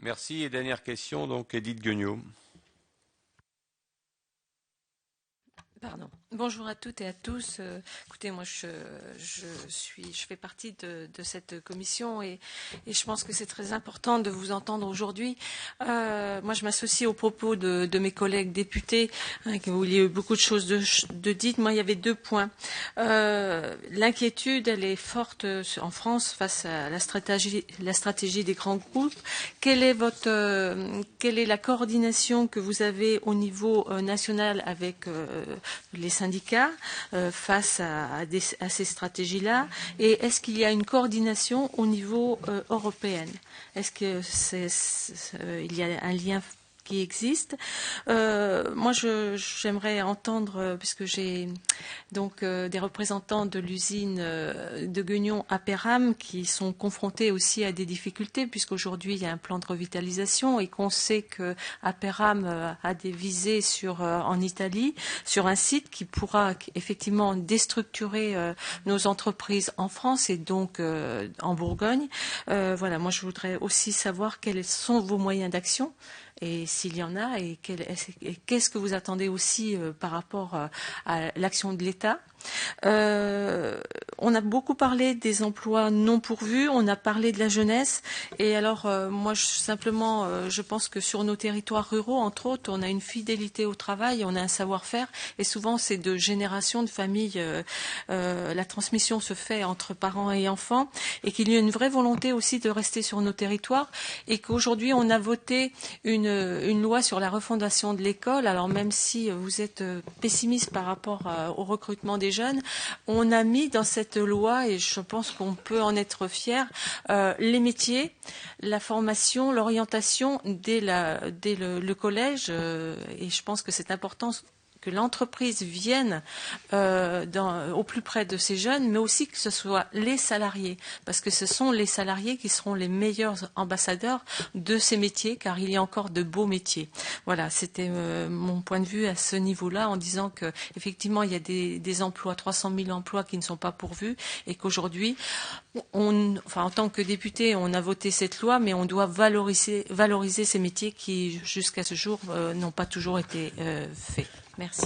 Merci. Et dernière question, donc Edith Guignot. Pardon. Bonjour à toutes et à tous. Écoutez, moi, je fais partie de cette commission et je pense que c'est très important de vous entendre aujourd'hui. Moi, je m'associe aux propos de mes collègues députés, où il y a eu beaucoup de choses de dites. Moi, il y avait 2 points. L'inquiétude, elle est forte en France face à la stratégie des grands groupes. Quelle est la coordination que vous avez au niveau national avec les syndicats face à ces stratégies-là, et est-ce qu'il y a une coordination au niveau européen? Est-ce que il y a un lien qui existe? Moi, j'aimerais entendre, puisque j'ai donc des représentants de l'usine de Guignon à Péram qui sont confrontés aussi à des difficultés, puisqu'aujourd'hui il y a un plan de revitalisation et qu'on sait que à Péram a des visées en Italie, sur un site qui pourra effectivement déstructurer nos entreprises en France et donc en Bourgogne. Voilà, moi je voudrais aussi savoir quels sont vos moyens d'action, et s'il y en a, et qu'est-ce que vous attendez aussi par rapport à l'action de l'État. On a beaucoup parlé des emplois non pourvus, on a parlé de la jeunesse, et alors moi je pense que sur nos territoires ruraux, entre autres, on a une fidélité au travail, on a un savoir-faire, et souvent c'est de générations de familles, la transmission se fait entre parents et enfants, et qu'il y a une vraie volonté aussi de rester sur nos territoires, et qu'aujourd'hui on a voté une loi sur la refondation de l'école. Alors même si vous êtes pessimiste par rapport au recrutement des jeunes, on a mis dans cette loi, et je pense qu'on peut en être fier, les métiers, la formation, l'orientation dès le collège, et je pense que c'est important que l'entreprise vienne au plus près de ces jeunes, mais aussi que ce soit les salariés, parce que ce sont les salariés qui seront les meilleurs ambassadeurs de ces métiers, car il y a encore de beaux métiers. Voilà, c'était mon point de vue à ce niveau-là, en disant que effectivement il y a des emplois, 300 000 emplois qui ne sont pas pourvus, et qu'aujourd'hui, en tant que député, on a voté cette loi, mais on doit valoriser ces métiers qui, jusqu'à ce jour, n'ont pas toujours été faits. Merci.